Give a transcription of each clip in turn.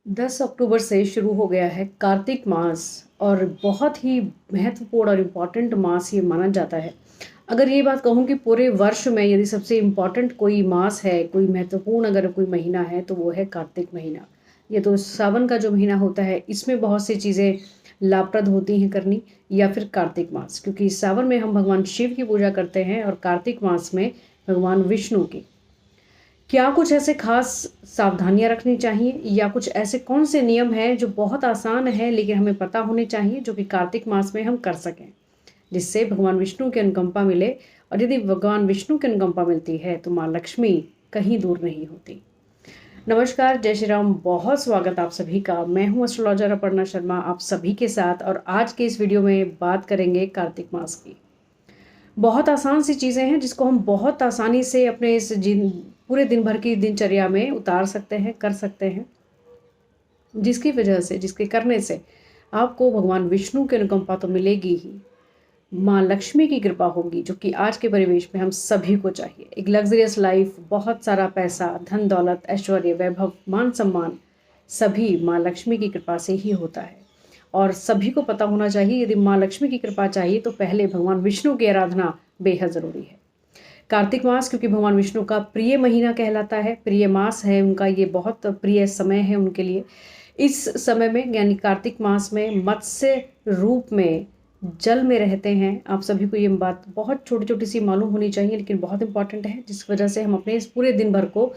10 अक्टूबर से शुरू हो गया है कार्तिक मास और बहुत ही महत्वपूर्ण और इम्पॉर्टेंट मास ये माना जाता है। अगर ये बात कहूँ कि पूरे वर्ष में यदि सबसे इम्पॉर्टेंट कोई मास है, कोई महत्वपूर्ण अगर कोई महीना है तो वो है कार्तिक महीना। ये तो सावन का जो महीना होता है इसमें बहुत सी चीज़ें लाभप्रद होती हैं करनी, या फिर कार्तिक मास, क्योंकि सावन में हम भगवान शिव की पूजा करते हैं और कार्तिक मास में भगवान विष्णु की। क्या कुछ ऐसे खास सावधानियां रखनी चाहिए, या कुछ ऐसे कौन से नियम हैं जो बहुत आसान है लेकिन हमें पता होने चाहिए, जो कि कार्तिक मास में हम कर सकें जिससे भगवान विष्णु की अनुकंपा मिले। और यदि भगवान विष्णु की अनुकंपा मिलती है तो माँ लक्ष्मी कहीं दूर नहीं होती। नमस्कार, जय श्री राम, बहुत स्वागत आप सभी का। मैं हूँ एस्ट्रोलॉजर अपर्णा शर्मा आप सभी के साथ, और आज के इस वीडियो में बात करेंगे कार्तिक मास की। बहुत आसान सी चीज़ें हैं जिसको हम बहुत आसानी से अपने इस पूरे दिन भर की दिनचर्या में उतार सकते हैं, कर सकते हैं, जिसकी वजह से, जिसके करने से आपको भगवान विष्णु की अनुकंपा तो मिलेगी ही, माँ लक्ष्मी की कृपा होगी, जो कि आज के परिवेश में हम सभी को चाहिए। एक लग्जरियस लाइफ, बहुत सारा पैसा, धन दौलत, ऐश्वर्य, वैभव, मान सम्मान, सभी माँ लक्ष्मी की कृपा से ही होता है। और सभी को पता होना चाहिए, यदि माँ लक्ष्मी की कृपा चाहिए तो पहले भगवान विष्णु की आराधना बेहद ज़रूरी है। कार्तिक मास क्योंकि भगवान विष्णु का प्रिय महीना कहलाता है, प्रिय मास है उनका, ये बहुत प्रिय समय है उनके लिए। इस समय में यानी कार्तिक मास में मत्स्य रूप में जल में रहते हैं। आप सभी को ये बात बहुत छोटी छोटी सी मालूम होनी चाहिए, लेकिन बहुत इंपॉर्टेंट है, जिस वजह से हम अपने इस पूरे दिन भर को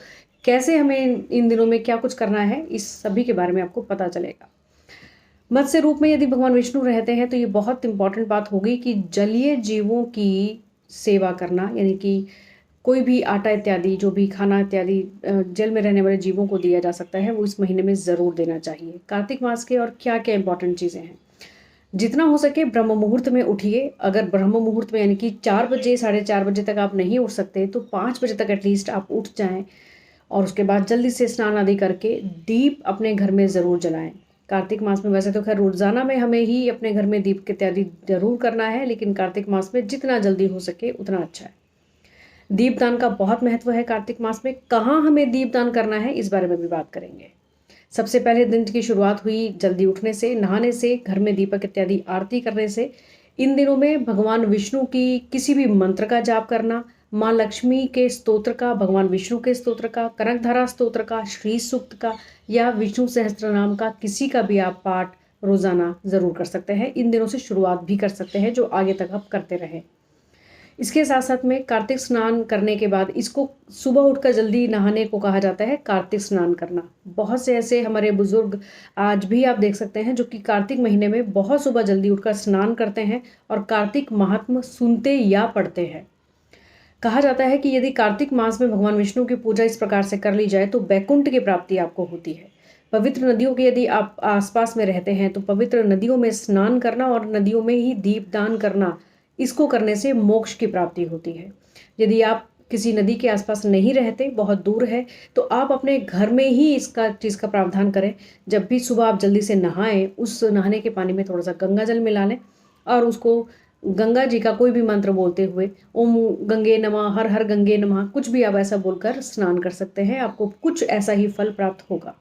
कैसे, हमें इन दिनों में क्या कुछ करना है, इस सभी के बारे में आपको पता चलेगा। मत्स्य रूप में यदि भगवान विष्णु रहते हैं तो ये बहुत इंपॉर्टेंट बात होगी कि जलीय जीवों की सेवा करना, यानी कि कोई भी आटा इत्यादि, जो भी खाना इत्यादि जल में रहने वाले जीवों को दिया जा सकता है, वो इस महीने में ज़रूर देना चाहिए कार्तिक मास के। और क्या क्या इंपॉर्टेंट चीज़ें हैं, जितना हो सके ब्रह्म मुहूर्त में उठिए। अगर ब्रह्म मुहूर्त में यानी कि 4 बजे, 4:30 बजे तक आप नहीं उठ सकते तो 5 बजे तक एटलीस्ट आप उठ जाएं, और उसके बाद जल्दी से स्नान आदि करके दीप अपने घर में ज़रूर जलाएं। कार्तिक मास में वैसे तो खैर रोजाना में हमें ही अपने घर में दीप इत्यादि जरूर करना है, लेकिन कार्तिक मास में जितना जल्दी हो सके उतना अच्छा है। दीपदान का बहुत महत्व है कार्तिक मास में। कहाँ हमें दीपदान करना है इस बारे में भी बात करेंगे। सबसे पहले दिन की शुरुआत हुई जल्दी उठने से, नहाने से, घर में दीपक इत्यादि आरती करने से। इन दिनों में भगवान विष्णु की किसी भी मंत्र का जाप करना, माँ लक्ष्मी के स्तोत्र का, भगवान विष्णु के स्तोत्र का, कनकधारा स्तोत्र का, श्री सूक्त का, या विष्णु सहस्त्रनाम का किसी का भी आप पाठ रोजाना जरूर कर सकते हैं। इन दिनों से शुरुआत भी कर सकते हैं, जो आगे तक आप करते रहें। इसके साथ साथ में कार्तिक स्नान करने के बाद, इसको सुबह उठकर जल्दी नहाने को कहा जाता है कार्तिक स्नान करना। बहुत से ऐसे हमारे बुजुर्ग आज भी आप देख सकते हैं जो कि कार्तिक महीने में बहुत सुबह जल्दी उठकर स्नान करते हैं और कार्तिक महात्म्य सुनते या पढ़ते हैं। कहा जाता है कि यदि कार्तिक मास में भगवान विष्णु की पूजा इस प्रकार से कर ली जाए तो वैकुंठ की प्राप्ति आपको होती है। पवित्र नदियों के यदि आप आसपास में रहते हैं तो पवित्र नदियों में स्नान करना और नदियों में ही दीपदान करना, इसको करने से मोक्ष की प्राप्ति होती है। यदि आप किसी नदी के आसपास नहीं रहते, बहुत दूर है, तो आप अपने घर में ही इसका चीज़ का प्रावधान करें। जब भी सुबह आप जल्दी से नहाएं, उस नहाने के पानी में थोड़ा सा गंगा जल मिला लें और उसको गंगा जी का कोई भी मंत्र बोलते हुए, ओम गंगे नमः, हर हर गंगे नमः, कुछ भी आप ऐसा बोलकर स्नान कर सकते हैं। आपको कुछ ऐसा ही फल प्राप्त होगा।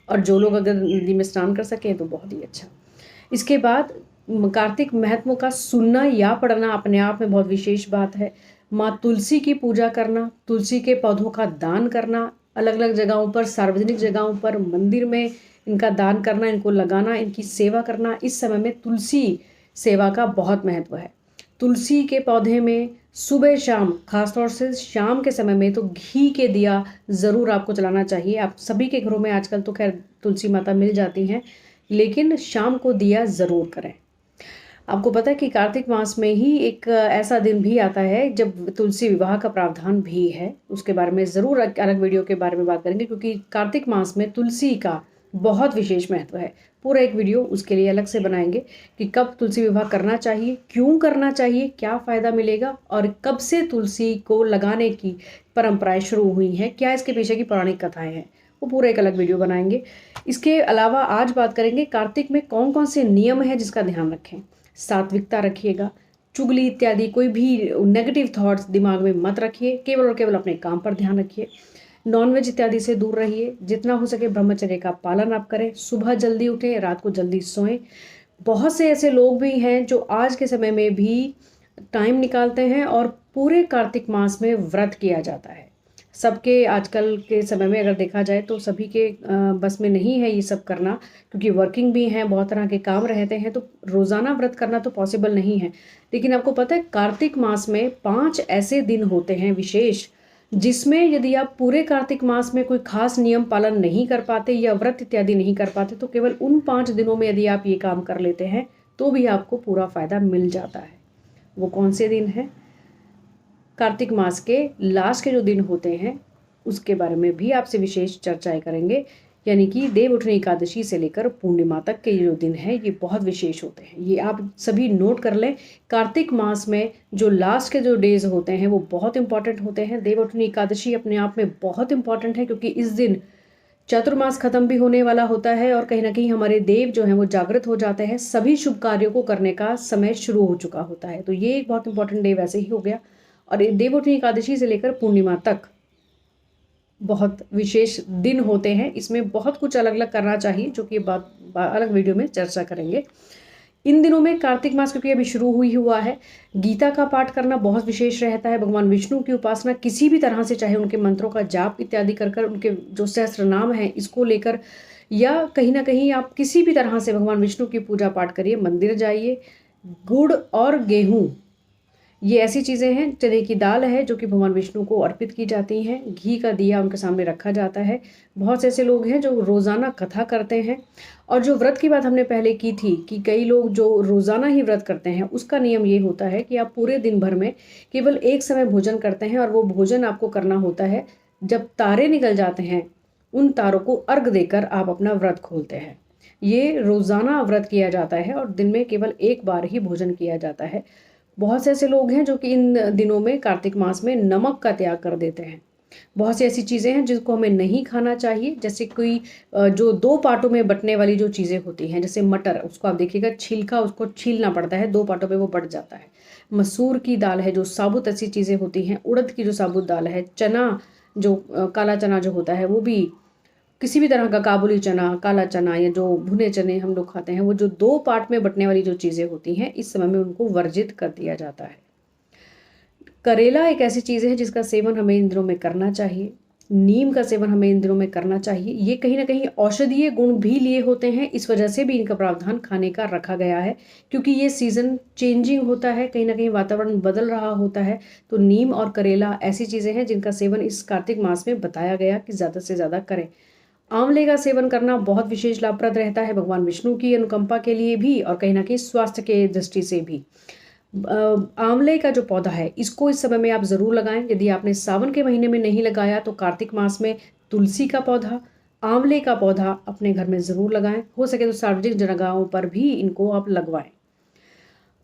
और जो लोग अगर नदी में स्नान कर सकें तो बहुत ही अच्छा। इसके बाद कार्तिक महत्व का सुनना या पढ़ना अपने आप में बहुत विशेष बात है। माँ तुलसी की पूजा करना, तुलसी के पौधों का दान करना, अलग अलग जगहों पर, सार्वजनिक जगहों पर, मंदिर में इनका दान करना, इनको लगाना, इनकी सेवा करना, इस समय में तुलसी सेवा का बहुत महत्व है। तुलसी के पौधे में सुबह शाम, खासतौर से शाम के समय में तो घी के दिया ज़रूर आपको जलाना चाहिए। आप सभी के घरों में आजकल तो खैर तुलसी माता मिल जाती हैं, लेकिन शाम को दिया ज़रूर करें। आपको पता है कि कार्तिक मास में ही एक ऐसा दिन भी आता है जब तुलसी विवाह का प्रावधान भी है। उसके बारे में ज़रूर अलग वीडियो के बारे में बात करेंगे, क्योंकि कार्तिक मास में तुलसी का बहुत विशेष महत्व है। पूरा एक वीडियो उसके लिए अलग से बनाएंगे कि कब तुलसी विवाह करना चाहिए, क्यों करना चाहिए, क्या फ़ायदा मिलेगा, और कब से तुलसी को लगाने की परंपराएं शुरू हुई हैं, क्या इसके पीछे की पौराणिक कथाएं हैं, वो पूरा एक अलग वीडियो बनाएंगे। इसके अलावा आज बात करेंगे कार्तिक में कौन कौन से नियम हैं जिसका ध्यान रखें। सात्विकता रखिएगा, चुगली इत्यादि कोई भी नेगेटिव थॉट्स दिमाग में मत रखिए, केवल और केवल अपने काम पर ध्यान रखिए। नॉनवेज इत्यादि से दूर रहिए। जितना हो सके ब्रह्मचर्य का पालन आप करें। सुबह जल्दी उठें, रात को जल्दी सोएं। बहुत से ऐसे लोग भी हैं जो आज के समय में भी टाइम निकालते हैं और पूरे कार्तिक मास में व्रत किया जाता है। सबके आजकल के समय में अगर देखा जाए तो सभी के बस में नहीं है ये सब करना, क्योंकि वर्किंग भी हैं, बहुत तरह के काम रहते हैं, तो रोज़ाना व्रत करना तो पॉसिबल नहीं है। लेकिन आपको पता है कार्तिक मास में 5 ऐसे दिन होते हैं विशेष, जिसमें यदि आप पूरे कार्तिक मास में कोई खास नियम पालन नहीं कर पाते या व्रत इत्यादि नहीं कर पाते, तो केवल उन 5 दिनों में यदि आप ये काम कर लेते हैं तो भी आपको पूरा फायदा मिल जाता है। वो कौन से दिन हैं? कार्तिक मास के लास्ट के जो दिन होते हैं उसके बारे में भी आपसे विशेष चर्चाएं करेंगे, यानी कि देवउठनी एकादशी से लेकर पूर्णिमा तक के जो दिन हैं ये बहुत विशेष होते हैं। ये आप सभी नोट कर लें। कार्तिक मास में जो लास्ट के जो डेज होते हैं वो बहुत इंपॉर्टेंट होते हैं। देवउठनी एकादशी अपने आप में बहुत इंपॉर्टेंट है, क्योंकि इस दिन चातुर्मास खत्म भी होने वाला होता है और कहीं ना कहीं हमारे देव जो हैं वो जागृत हो जाते हैं। सभी शुभ कार्यों को करने का समय शुरू हो चुका होता है। तो ये एक बहुत इंपॉर्टेंट डे वैसे ही हो गया। और देवउठनी एकादशी से लेकर पूर्णिमा तक बहुत विशेष दिन होते हैं। इसमें बहुत कुछ अलग अलग करना चाहिए, जो कि बात अलग वीडियो में चर्चा करेंगे। इन दिनों में कार्तिक मास क्योंकि अभी शुरू हुआ है, गीता का पाठ करना बहुत विशेष रहता है। भगवान विष्णु की उपासना किसी भी तरह से, चाहे उनके मंत्रों का जाप इत्यादि कर उनके जो सहस्त्र नाम है इसको लेकर, या कहीं ना कहीं आप किसी भी तरह से भगवान विष्णु की पूजा पाठ करिए, मंदिर जाइए। गुड़ और गेहूँ ये ऐसी चीज़ें हैं, चने की दाल है जो कि भगवान विष्णु को अर्पित की जाती हैं। घी का दिया उनके सामने रखा जाता है। बहुत से ऐसे लोग हैं जो रोज़ाना कथा करते हैं। और जो व्रत की बात हमने पहले की थी कि कई लोग जो रोज़ाना ही व्रत करते हैं, उसका नियम ये होता है कि आप पूरे दिन भर में केवल एक समय भोजन करते हैं, और वो भोजन आपको करना होता है जब तारे निकल जाते हैं, उन तारों को अर्घ देकर आप अपना व्रत खोलते हैं। ये रोज़ाना व्रत किया जाता है और दिन में केवल एक बार ही भोजन किया जाता है। बहुत से ऐसे लोग हैं जो कि इन दिनों में कार्तिक मास में नमक का त्याग कर देते हैं। बहुत सी ऐसी चीज़ें हैं जिसको हमें नहीं खाना चाहिए, जैसे कोई जो 2 पार्टों में बंटने वाली जो चीज़ें होती हैं, जैसे मटर, उसको आप देखिएगा छिलका उसको छीलना पड़ता है, 2 पार्टों में वो बंट जाता है। मसूर की दाल है, जो साबुत ऐसी चीज़ें होती हैं, उड़द की जो साबुत दाल है, चना जो काला चना जो होता है, वो भी किसी भी तरह का काबुली चना, काला चना या जो भुने चने हम लोग खाते हैं, वो जो 2 पार्ट में बंटने वाली जो चीज़ें होती हैं, इस समय में उनको वर्जित कर दिया जाता है। करेला एक ऐसी चीज़ है जिसका सेवन हमें इन दिनों में करना चाहिए। नीम का सेवन हमें इन दिनों में करना चाहिए। ये कहीं ना कहीं औषधीय गुण भी लिए होते हैं, इस वजह से भी इनका प्रावधान खाने का रखा गया है, क्योंकि ये सीज़न चेंजिंग होता है, कहीं ना कहीं वातावरण बदल रहा होता है। तो नीम और करेला ऐसी चीज़ें हैं जिनका सेवन इस कार्तिक मास में बताया गया कि ज़्यादा से ज़्यादा करें। आंवले का सेवन करना बहुत विशेष लाभप्रद रहता है, भगवान विष्णु की अनुकंपा के लिए भी और कहीं ना कहीं स्वास्थ्य के दृष्टि से भी। आंवले का जो पौधा है इसको इस समय में आप ज़रूर लगाएं। यदि आपने सावन के महीने में नहीं लगाया तो कार्तिक मास में तुलसी का पौधा, आंवले का पौधा अपने घर में ज़रूर लगाएं। हो सके तो सार्वजनिक जगहों पर भी इनको आप लगवाएं।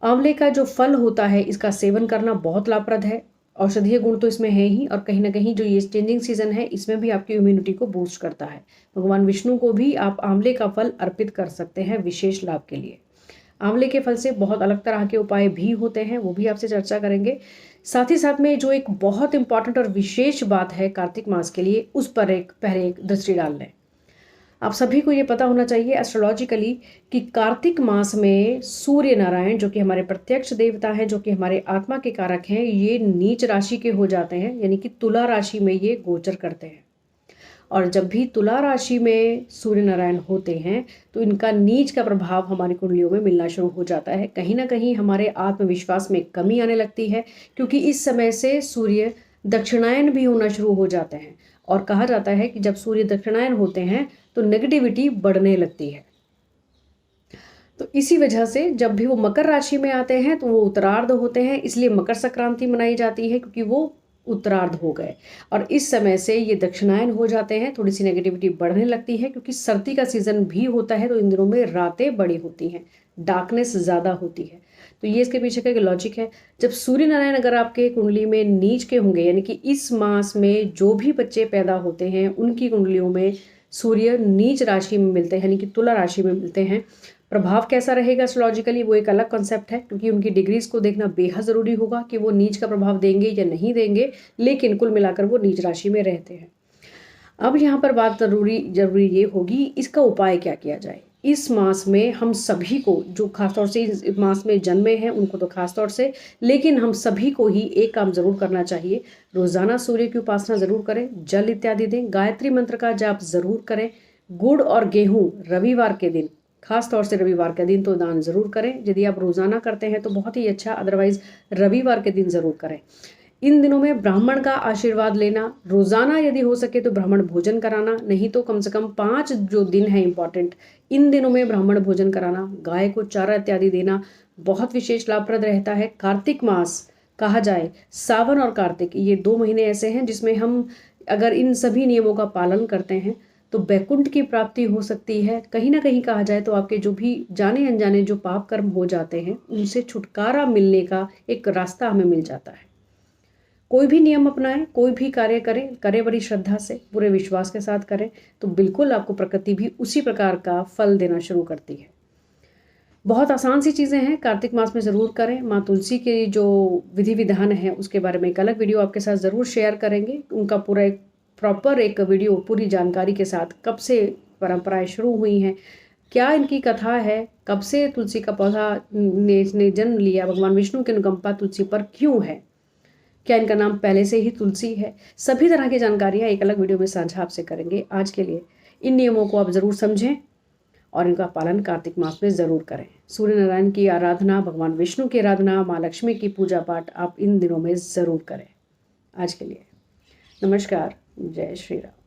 आंवले का जो फल होता है इसका सेवन करना बहुत लाभप्रद है। औषधीय गुण तो इसमें है ही, और कहीं ना कहीं जो ये चेंजिंग सीजन है इसमें भी आपकी इम्यूनिटी को बूस्ट करता है। भगवान विष्णु को भी आप आंवले का फल अर्पित कर सकते हैं विशेष लाभ के लिए। आंवले के फल से बहुत अलग तरह के उपाय भी होते हैं, वो भी आपसे चर्चा करेंगे। साथ ही साथ में जो एक बहुत इंपॉर्टेंट और विशेष बात है कार्तिक मास के लिए, उस पर पहले एक दृष्टि डाल लें। आप सभी को ये पता होना चाहिए एस्ट्रोलॉजिकली कि कार्तिक मास में सूर्य नारायण, जो कि हमारे प्रत्यक्ष देवता हैं, जो कि हमारे आत्मा के कारक हैं, ये नीच राशि के हो जाते हैं, यानी कि तुला राशि में ये गोचर करते हैं। और जब भी तुला राशि में सूर्य नारायण होते हैं तो इनका नीच का प्रभाव हमारी कुंडलियों में मिलना शुरू हो जाता है। कहीं ना कहीं हमारे आत्मविश्वास में कमी आने लगती है, क्योंकि इस समय से सूर्य दक्षिणायन भी होना शुरू हो जाते हैं। और कहा जाता है कि जब सूर्य दक्षिणायन होते हैं तो नेगेटिविटी बढ़ने लगती है। तो इसी वजह से जब भी वो मकर राशि में आते हैं तो वो उत्तरार्ध होते हैं, इसलिए मकर संक्रांति मनाई जाती है, क्योंकि वो उत्तरार्ध हो गए। और इस समय से ये दक्षिणायन हो जाते हैं, थोड़ी सी नेगेटिविटी बढ़ने लगती है, क्योंकि सर्दी का सीजन भी होता है। तो इन दिनों में रातें बड़ी होती हैं, डार्कनेस ज़्यादा होती है। तो ये इसके पीछे का एक लॉजिक है। जब सूर्य नारायण अगर आपके कुंडली में नीच के होंगे, यानी कि इस मास में जो भी बच्चे पैदा होते हैं उनकी कुंडलियों में सूर्य नीच राशि में मिलते हैं, यानी कि तुला राशि में मिलते हैं, प्रभाव कैसा रहेगा एस्ट्रोलॉजिकली वो एक अलग कॉन्सेप्ट है, क्योंकि उनकी डिग्रीज को देखना बेहद ज़रूरी होगा कि वो नीच का प्रभाव देंगे या नहीं देंगे। लेकिन कुल मिलाकर वो नीच राशि में रहते हैं। अब यहाँ पर बात जरूरी ये होगी इसका उपाय क्या किया जाए। इस मास में हम सभी को, जो खासतौर से इस मास में जन्मे हैं उनको तो खासतौर से, लेकिन हम सभी को ही एक काम जरूर करना चाहिए। रोजाना सूर्य की उपासना जरूर करें, जल इत्यादि दें, गायत्री मंत्र का जाप जरूर करें, गुड़ और गेहूं रविवार के दिन, खास तौर से रविवार के दिन तो दान जरूर करें। यदि आप रोजाना करते हैं तो बहुत ही अच्छा, अदरवाइज रविवार के दिन जरूर करें। इन दिनों में ब्राह्मण का आशीर्वाद लेना, रोजाना यदि हो सके तो ब्राह्मण भोजन कराना, नहीं तो कम से कम 5 जो दिन है इंपॉर्टेंट, इन दिनों में ब्राह्मण भोजन कराना, गाय को चारा इत्यादि देना बहुत विशेष लाभप्रद रहता है। कार्तिक मास कहा जाए, सावन और कार्तिक ये 2 महीने ऐसे हैं जिसमें हम अगर इन सभी नियमों का पालन करते हैं तो बैकुंठ की प्राप्ति हो सकती है। कहीं ना कहीं कहा जाए तो आपके जो भी जाने अनजाने जो पाप कर्म हो जाते हैं उनसे छुटकारा मिलने का एक रास्ता हमें मिल जाता है। कोई भी नियम अपनाएं, कोई भी कार्य करें बड़ी श्रद्धा से, पूरे विश्वास के साथ करें तो बिल्कुल आपको प्रकृति भी उसी प्रकार का फल देना शुरू करती है। बहुत आसान सी चीज़ें हैं, कार्तिक मास में ज़रूर करें। माँ तुलसी के जो विधि विधान है उसके बारे में एक अलग वीडियो आपके साथ ज़रूर शेयर करेंगे। उनका पूरा एक प्रॉपर एक वीडियो पूरी जानकारी के साथ, कब से परंपराएं शुरू हुई हैं, क्या इनकी कथा है, कब से तुलसी का पौधा ने जन्म लिया, भगवान विष्णु की अनुकंपा तुलसी पर क्यों है, क्या इनका नाम पहले से ही तुलसी है, सभी तरह की जानकारियाँ एक अलग वीडियो में साझा आपसे करेंगे। आज के लिए इन नियमों को आप ज़रूर समझें और इनका पालन कार्तिक मास में ज़रूर करें। सूर्य नारायण की आराधना, भगवान विष्णु की आराधना, माँ लक्ष्मी की पूजा पाठ आप इन दिनों में ज़रूर करें। आज के लिए नमस्कार, जय श्री राम।